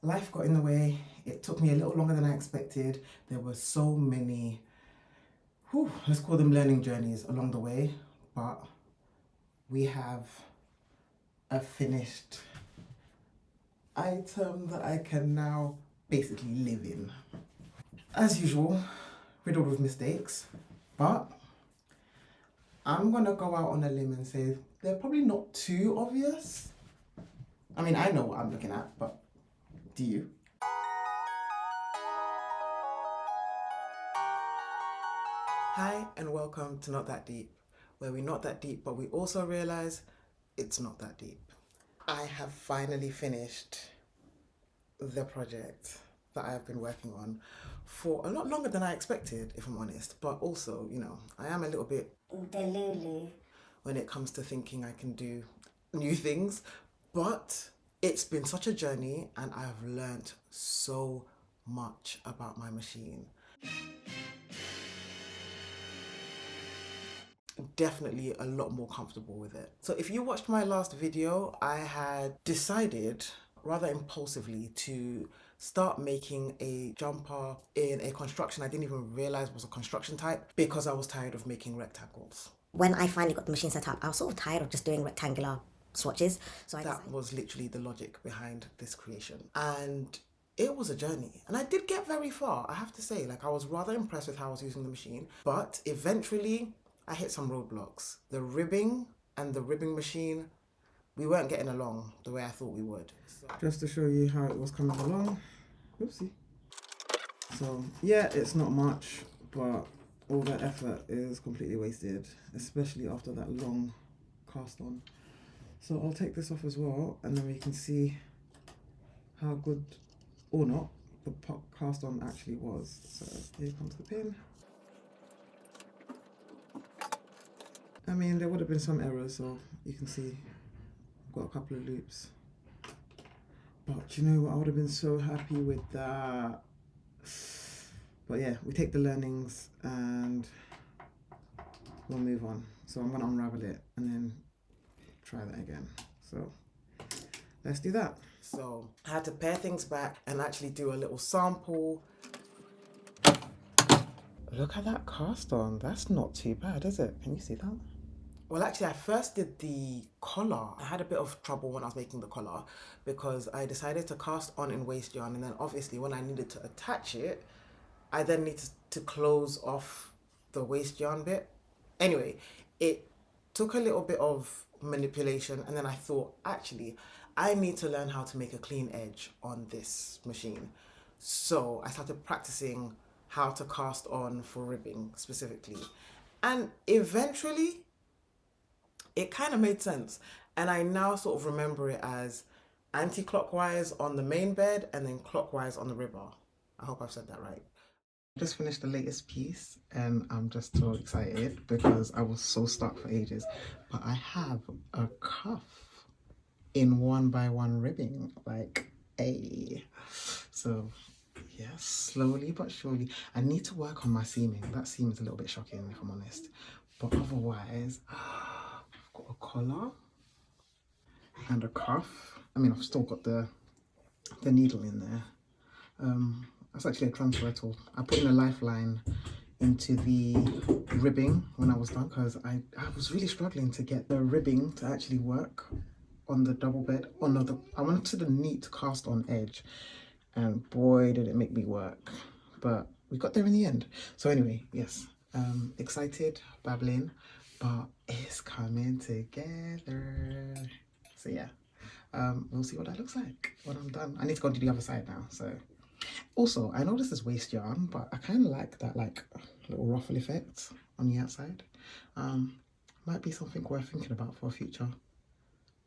life got in the way. It took me a little longer than I expected. There were so many, let's call them learning journeys along the way, but we have a finished item that I can now basically live in. As usual, riddled with mistakes, but I'm gonna go out on a limb and say they're probably not too obvious. I mean, I know what I'm looking at, but do you? Hi and welcome to Not That Deep, where we're not that deep, but we also realize it's not that deep. I have finally finished the project that I've been working on for a lot longer than I expected, if I'm honest. But also, I am a little bit delulu when it comes to thinking I can do new things. But it's been such a journey and I have learnt so much about my machine. Definitely a lot more comfortable with it. So if you watched my last video, I had decided rather impulsively to start making a jumper in a construction I didn't even realize was a construction type because I was tired of making rectangles. When I finally got the machine set up, I was sort of tired of just doing rectangular swatches. So that was literally the logic behind this creation. And it was a journey. And I did get very far, I have to say. Like, I was rather impressed with how I was using the machine. But eventually, I hit some roadblocks. The ribbing and the ribbing machine, we weren't getting along the way I thought we would. So, just to show you how it was coming along. Oopsie. So, yeah, it's not much, but all that effort is completely wasted, especially after that long cast on. So I'll take this off as well, and then we can see how good or not the cast on actually was. So here comes the pin. I mean, there would have been some errors, so you can see I've got a couple of loops. But you know what, I would have been so happy with that. But yeah, we take the learnings and we'll move on. So I'm gonna unravel it and then try that again. So let's do that. So I had to pare things back and actually do a little sample. Look at that cast on. That's not too bad, is it? Can you see that? Well, actually, I first did the collar. I had a bit of trouble when I was making the collar because I decided to cast on in waste yarn, and then obviously when I needed to attach it, I then needed to close off the waste yarn bit. Anyway, it took a little bit of manipulation, and then I thought, actually, I need to learn how to make a clean edge on this machine. So I started practicing how to cast on for ribbing specifically. And eventually, it kind of made sense. And I now sort of remember it as anti-clockwise on the main bed and then clockwise on the ribber. I hope I've said that right. I just finished the latest piece and I'm just so excited because I was so stuck for ages. But I have a cuff in 1x1 ribbing, like so yes, slowly but surely. I need to work on my seaming. That seam is a little bit shocking if I'm honest. But otherwise, I've got a collar and a cuff. I mean, I've still got the needle in there. That's actually a transfer tool. I put in a lifeline into the ribbing when I was done because I was really struggling to get the ribbing to actually work on the double bed. Oh no, I wanted the neat cast on edge and boy did it make me work. But we got there in the end. So anyway, yes, excited, babbling, but it's coming together. So yeah, we'll see what that looks like when I'm done. I need to go to the other side now, so. Also, I know this is waste yarn, but I kind of like that little ruffle effect on the outside. Might be something worth thinking about for a future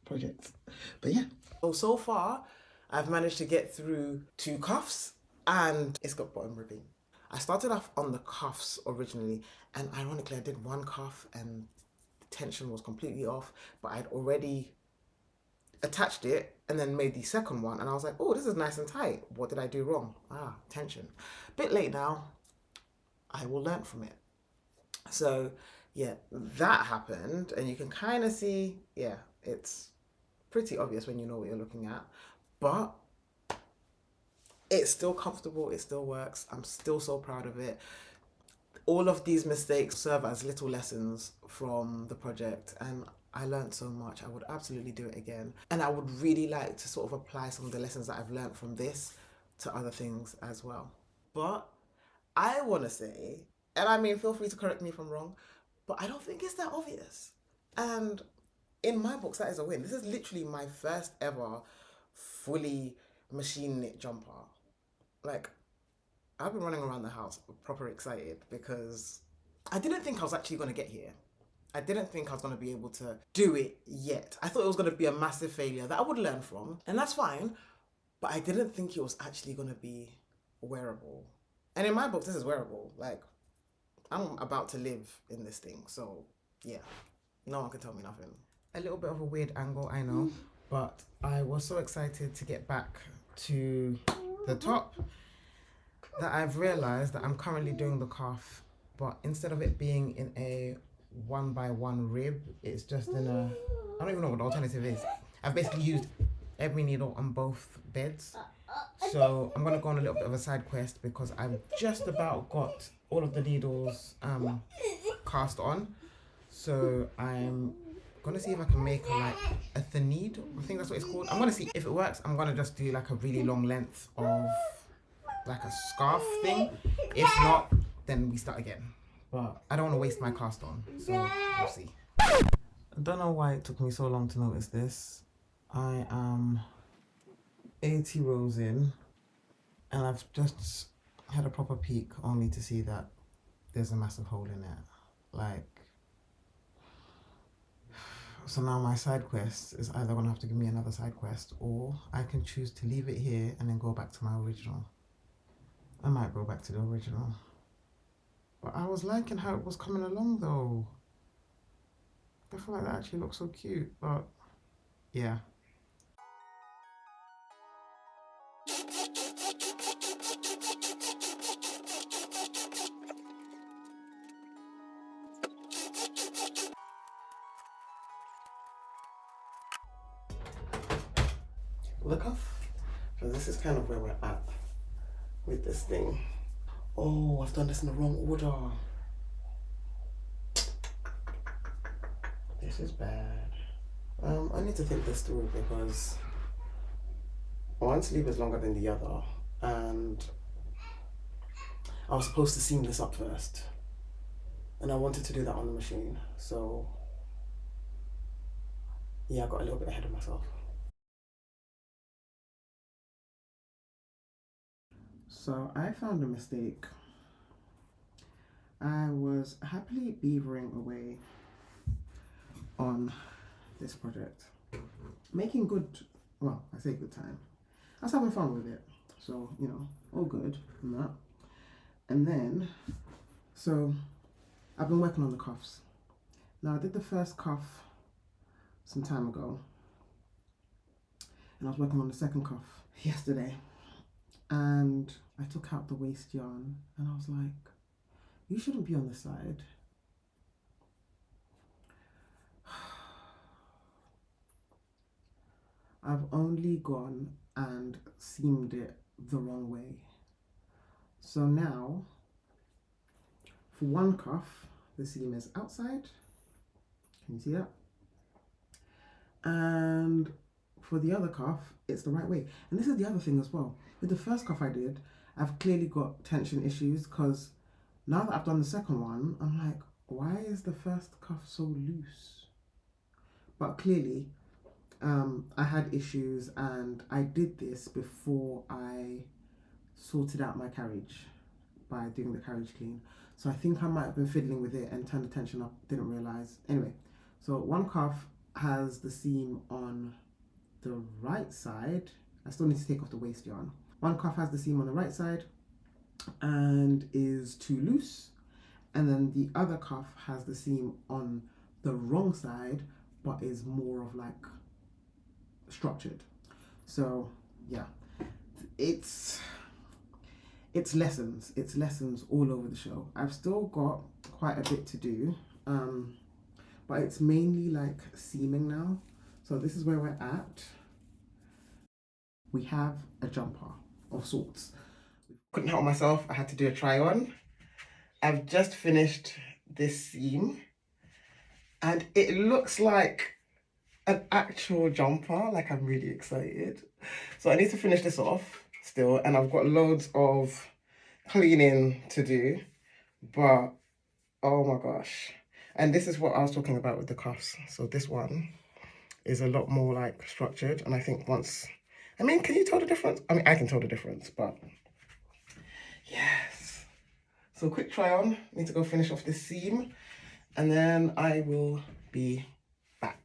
project. But yeah. So far, I've managed to get through 2 cuffs and it's got bottom ribbing. I started off on the cuffs originally, and ironically I did 1 cuff and the tension was completely off, but I'd already attached it and then made the second one and I was like, oh, this is nice and tight. What did I do wrong? Tension. Bit late now. I will learn from it. So yeah, that happened and you can kind of see, yeah, it's pretty obvious when you know what you're looking at. But It's still comfortable, it still works. I'm still so proud of it. All of these mistakes serve as little lessons from the project, and I learned so much. I would absolutely do it again. And I would really like to sort of apply some of the lessons that I've learned from this to other things as well. But I want to say, and I mean, feel free to correct me if I'm wrong, but I don't think it's that obvious. And in my books, that is a win. This is literally my first ever fully machine knit jumper. Like, I've been running around the house proper excited because I didn't think I was actually going to get here. I didn't think I was going to be able to do it yet. I thought it was going to be a massive failure that I would learn from, and that's fine. But I didn't think it was actually going to be wearable. And in my books, this is wearable. Like, I'm about to live in this thing. So, yeah, no one can tell me nothing. A little bit of a weird angle, I know. But I was so excited to get back to the top that I've realized that I'm currently doing the cuff, but instead of it being in a 1x1 rib, it's just in a, I don't even know what the alternative is. I've basically used every needle on both beds. So I'm gonna go on a little bit of a side quest because I've just about got all of the needles cast on. So I'm gonna see if I can make like a thenide. I think that's what it's called. I'm gonna see if it works. I'm gonna just do like a really long length of like a scarf thing. If not, then we start again. But I don't want to waste my cast on, so we'll see. I don't know why it took me so long to notice this. I am 80 rows in, and I've just had a proper peek only to see that there's a massive hole in it. Like, so now my side quest is either gonna have to give me another side quest, or I can choose to leave it here and then go back to my original. I might go back to the original. But I was liking how it was coming along though. I feel like that actually looks so cute, but yeah. The cuff. So this is kind of where we're at with this thing. Oh, I've done this in the wrong order. This is bad. I need to think this through because one sleeve is longer than the other, and I was supposed to seam this up first, and I wanted to do that on the machine. So yeah, I got a little bit ahead of myself. So I found a mistake. I was happily beavering away on this project, making good, well, I say good time. I was having fun with it, so you know, all good and that. And then, so I've been working on the cuffs. Now I did the first cuff some time ago, and I was working on the second cuff yesterday, and I took out the waste yarn, and I was like, you shouldn't be on this side. I've only gone and seamed it the wrong way. So now, for one cuff, the seam is outside. Can you see that? And for the other cuff, it's the right way. And this is the other thing as well. With the first cuff I did, I've clearly got tension issues because now that I've done the second one, I'm like, why is the first cuff so loose? But clearly, I had issues, and I did this before I sorted out my carriage by doing the carriage clean. So I think I might have been fiddling with it and turned the tension up, didn't realize. Anyway, so one cuff has the seam on the right side. I still need to take off the waste yarn. One cuff has the seam on the right side and is too loose, and then the other cuff has the seam on the wrong side but is more of like structured. So yeah, it's lessons all over the show. I've still got quite a bit to do, but it's mainly like seaming now. So this is where we're at. We have a jumper. of sorts. Couldn't help myself, I had to do a try on. I've just finished this seam and it looks like an actual jumper. Like, I'm really excited. So I need to finish this off still, and I've got loads of cleaning to do, but oh my gosh. And this is what I was talking about with the cuffs. So this one is a lot more like structured, and I think once, I mean, can you tell the difference? I mean, I can tell the difference, but yes. So quick try on, need to go finish off this seam, and then I will be back.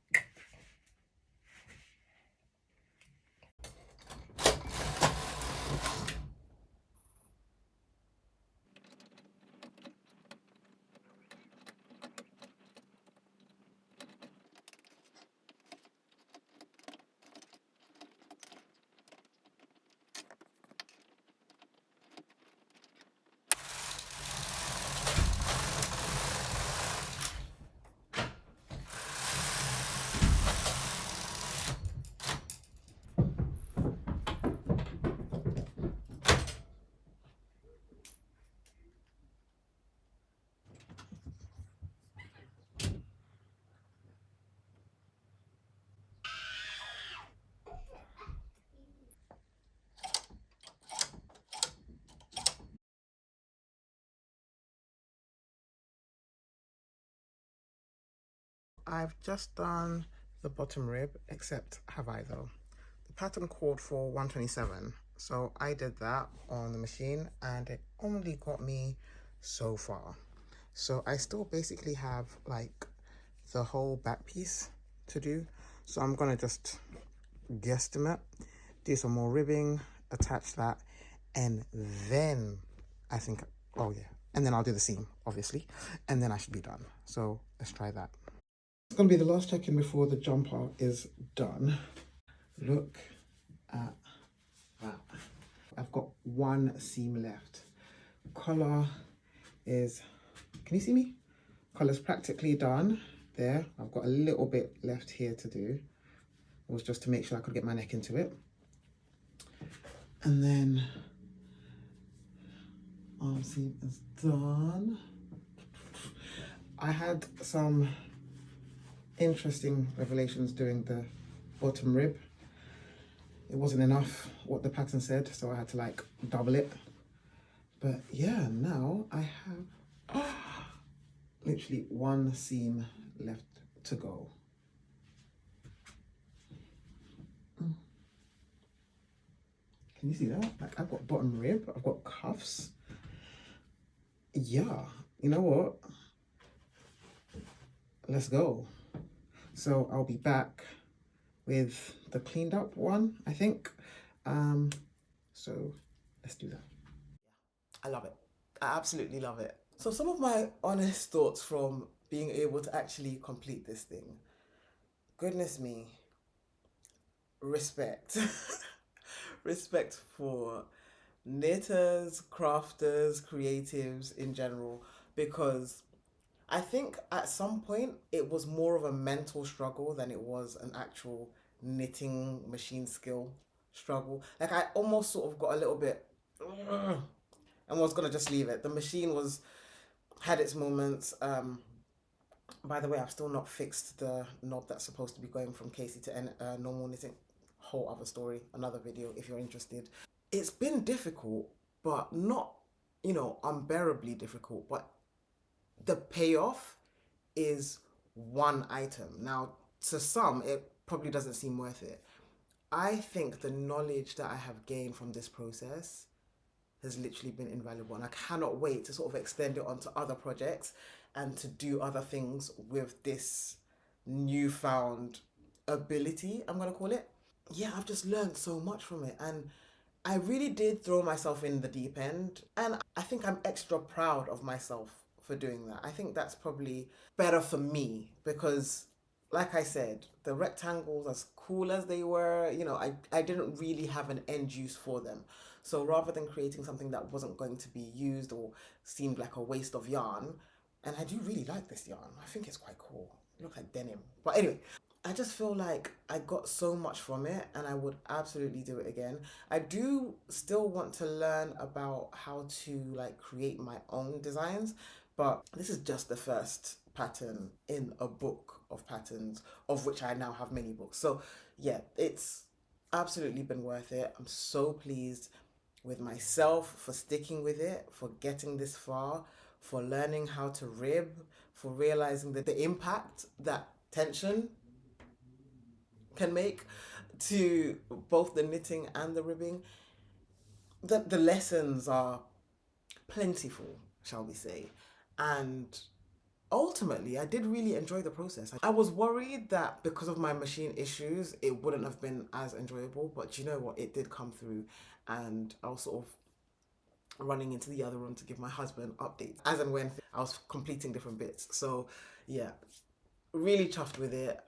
I've just done the bottom rib, except have I though? The pattern called for 127, so I did that on the machine and it only got me so far. So I still basically have like the whole back piece to do. So I'm gonna just guesstimate, do some more ribbing, attach that, and then I think, oh yeah, and then I'll do the seam, obviously, and then I should be done. So let's try that. It's gonna be the last check-in before the jumper is done. Look at that. I've got one seam left. Collar is, can you see me? Collar's practically done there. I've got a little bit left here to do. It was just to make sure I could get my neck into it. And then arm seam is done. I had some interesting revelations doing the bottom rib. It wasn't enough what the pattern said, so I had to like double it. But yeah, now I have literally one seam left to go. Can you see that? Like, I've got bottom rib, I've got cuffs. Yeah, you know what? Let's go. So I'll be back with the cleaned up one, I think. So let's do that. I love it. I absolutely love it. So some of my honest thoughts from being able to actually complete this thing. Goodness me. Respect. Respect for knitters, crafters, creatives in general, because I think at some point it was more of a mental struggle than it was an actual knitting machine skill struggle. Like, I almost sort of got a little bit and was gonna just leave it. The machine was had its moments. By the way, I've still not fixed the knob that's supposed to be going from Casey to normal knitting. Whole other story, another video if you're interested. It's been difficult, but not, unbearably difficult. But the payoff is one item. Now, to some, it probably doesn't seem worth it. I think the knowledge that I have gained from this process has literally been invaluable, and I cannot wait to sort of extend it onto other projects and to do other things with this newfound ability, I'm gonna call it. Yeah, I've just learned so much from it, and I really did throw myself in the deep end, and I think I'm extra proud of myself for doing that. I think that's probably better for me because, like I said, the rectangles, as cool as they were, I didn't really have an end use for them. So rather than creating something that wasn't going to be used or seemed like a waste of yarn, and I do really like this yarn, I think it's quite cool. It looks like denim. But anyway, I just feel like I got so much from it and I would absolutely do it again. I do still want to learn about how to like create my own designs, but this is just the first pattern in a book of patterns, of which I now have many books. So yeah, it's absolutely been worth it. I'm so pleased with myself for sticking with it, for getting this far, for learning how to rib, for realizing that the impact that tension can make to both the knitting and the ribbing. The lessons are plentiful, shall we say. And ultimately, I did really enjoy the process. I was worried that because of my machine issues, it wouldn't have been as enjoyable, but you know what? It did come through, and I was sort of running into the other room to give my husband updates as and when I was completing different bits. So, yeah, really chuffed with it.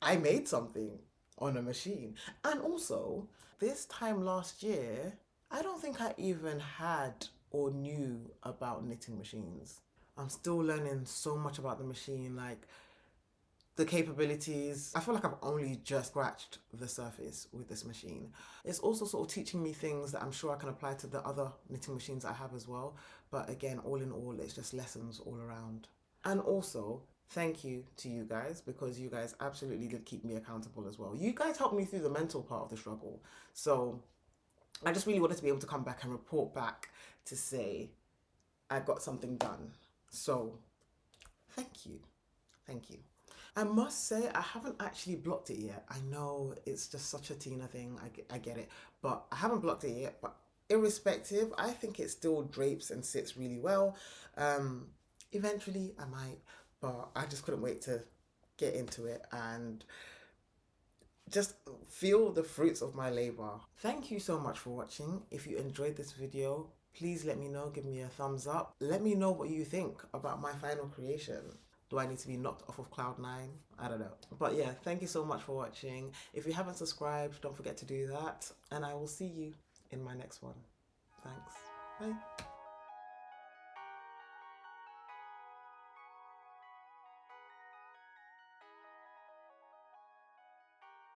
I made something on a machine. And also, this time last year, I don't think I even had or knew about knitting machines. I'm still learning so much about the machine, like the capabilities. I feel like I've only just scratched the surface with this machine. It's also sort of teaching me things that I'm sure I can apply to the other knitting machines I have as well. But again, all in all, it's just lessons all around. And also, thank you to you guys, because you guys absolutely did keep me accountable as well. You guys helped me through the mental part of the struggle. So I just really wanted to be able to come back and report back to say I got something done. So thank you. Thank you. I must say, I haven't actually blocked it yet. I know it's just such a Tina thing. I get it. But I haven't blocked it yet. But irrespective, I think it still drapes and sits really well. Um, Eventually, I might. But I just couldn't wait to get into it and just feel the fruits of my labor. Thank you so much for watching. If you enjoyed this video, please let me know. Give me a thumbs up. Let me know what you think about my final creation. Do I need to be knocked off of cloud 9? I don't know. But yeah, thank you so much for watching. If you haven't subscribed, don't forget to do that. And I will see you in my next one. Thanks. Bye.